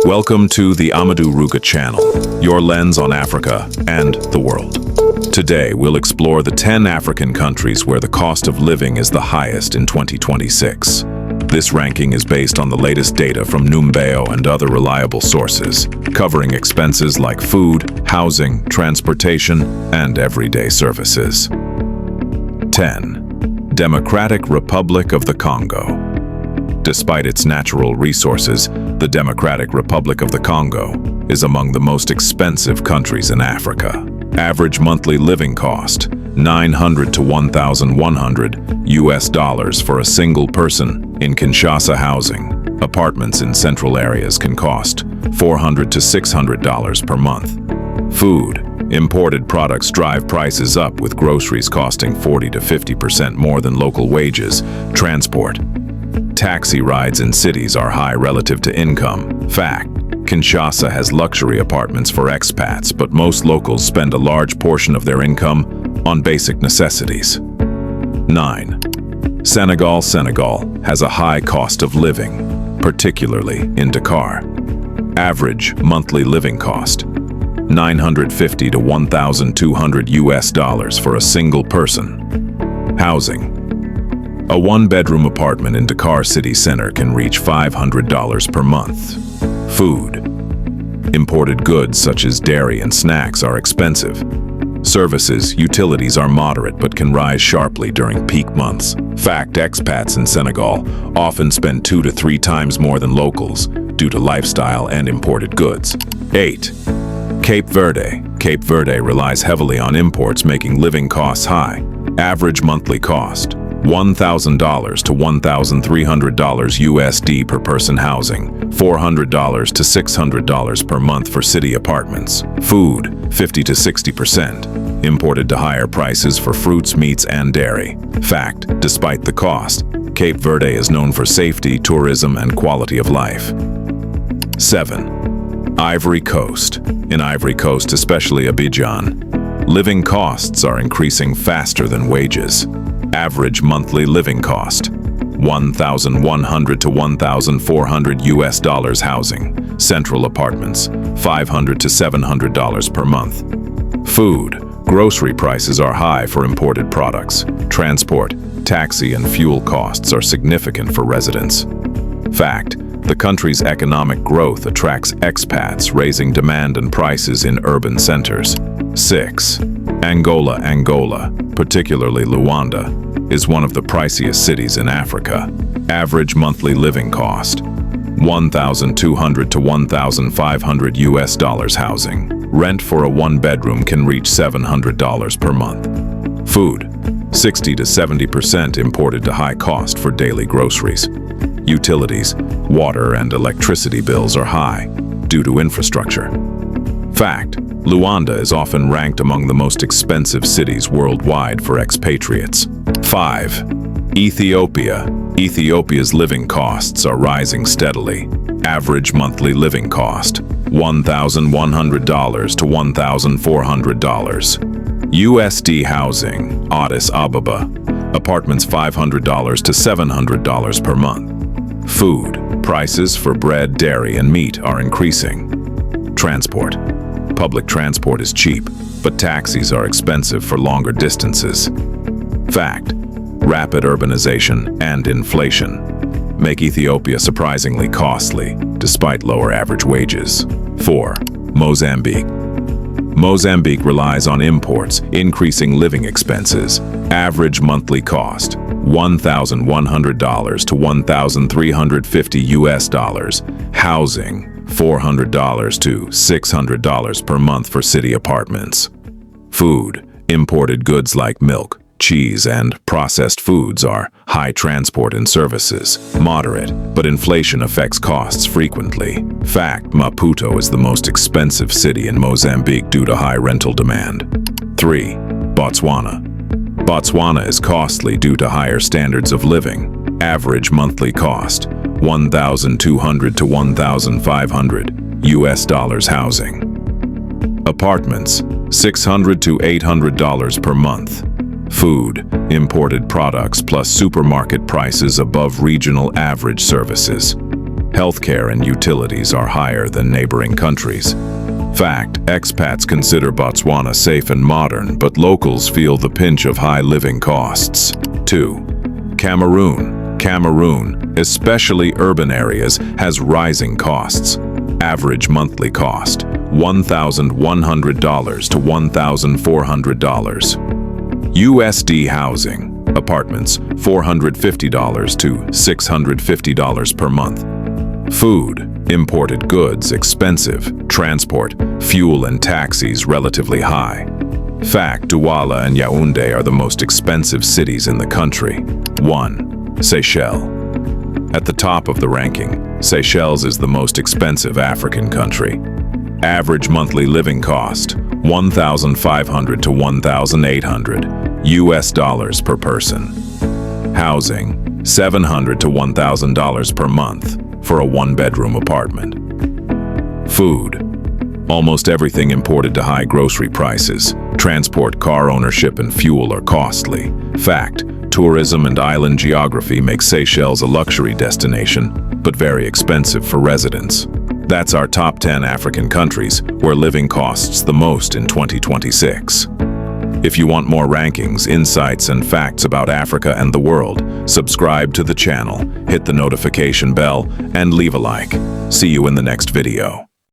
Welcome to the Amadou Rouga channel, your lens on Africa and the world. Today, we'll explore the 10 African countries where the cost of living is the highest in 2026. This ranking is based on the latest data from Numbeo and other reliable sources, covering expenses like food, housing, transportation, and everyday services. 10. Democratic Republic of the Congo. Despite its natural resources, the Democratic Republic of the Congo is among the most expensive countries in Africa. Average monthly living cost, $900 to $1,100 for a single person in Kinshasa housing. Apartments in central areas can cost $400 to $600 per month. Food. Imported products drive prices up, with groceries costing 40 to 50% more than local wages. Transport. Taxi rides in cities are high relative to income. Fact: Kinshasa has luxury apartments for expats, but most locals spend a large portion of their income on basic necessities. 9. Senegal has a high cost of living, particularly in Dakar. Average monthly living cost, $950 to $1,200 for a single person. Housing. A one-bedroom apartment in Dakar city center can reach $500 per month. Food. Imported goods such as dairy and snacks are expensive. Services, utilities are moderate but can rise sharply during peak months. Fact: expats in Senegal often spend 2 to 3 times more than locals due to lifestyle and imported goods. 8. Cape Verde relies heavily on imports, making living costs high. Average monthly cost, $1,000 to $1,300 per person. Housing, $400 to $600 per month for city apartments. Food, 50 to 60% imported to higher prices for fruits, meats, and dairy. Fact: despite the cost, Cape Verde is known for safety, tourism, and quality of life. 7. Ivory Coast. In Ivory Coast, especially Abidjan, living costs are increasing faster than wages. Average monthly living cost, $1,100 to $1,400 housing. Central apartments, $500 to $700 per month. Food. Grocery prices are high for imported products. Transport, taxi, and fuel costs are significant for residents. Fact: the country's economic growth attracts expats, raising demand and prices in urban centers. 6. Angola, particularly Luanda, is one of the priciest cities in Africa. Average monthly living cost, $1,200 to $1,500 housing. Rent for a one-bedroom can reach $700 per month. Food, 60 to 70% imported to high cost for daily groceries. Utilities, water, and electricity bills are high due to infrastructure. Fact: Luanda is often ranked among the most expensive cities worldwide for expatriates. 5. Ethiopia's living costs are rising steadily. Average monthly living cost, $1,100 to $1,400. USD housing, Addis Ababa, apartments $500 to $700 per month. Food, prices for bread, dairy, and meat are increasing. Transport. Public transport is cheap, but taxis are expensive for longer distances. Fact: rapid urbanization and inflation make Ethiopia surprisingly costly, despite lower average wages. 4. Mozambique relies on imports, increasing living expenses. Average monthly cost, $1,100 to $1,350. Housing, $400 to $600 per month for city apartments. Food, imported goods like milk, cheese, and processed foods are high. Transport and services, moderate, but inflation affects costs frequently. Fact: Maputo is the most expensive city in Mozambique due to high rental demand. 3. Botswana is costly due to higher standards of living. Average monthly cost, $1,200 to $1,500 housing. Apartments, $600 to $800 per month. Food, imported products plus supermarket prices above regional average. Services. Healthcare and utilities are higher than neighboring countries. Fact, expats consider Botswana safe and modern, but locals feel the pinch of high living costs. 2. Cameroon. Cameroon, especially urban areas, has rising costs. Average monthly cost, $1,100 to $1,400. USD housing, apartments, $450 to $650 per month. Food, imported goods, expensive. Transport, fuel and taxis relatively high. Fact, Douala and Yaoundé are the most expensive cities in the country. 1. Seychelles. At the top of the ranking, Seychelles is the most expensive African country. Average monthly living cost, $1,500 to $1,800 US dollars per person. Housing, $700 to $1,000 per month for a one-bedroom apartment. Food, almost everything imported to high grocery prices. Transport, car ownership, and fuel are costly. Fact, tourism and island geography make Seychelles a luxury destination, but very expensive for residents. That's our top 10 African countries where living costs the most in 2026. If you want more rankings, insights, and facts about Africa and the world, subscribe to the channel, hit the notification bell, and leave a like. See you in the next video.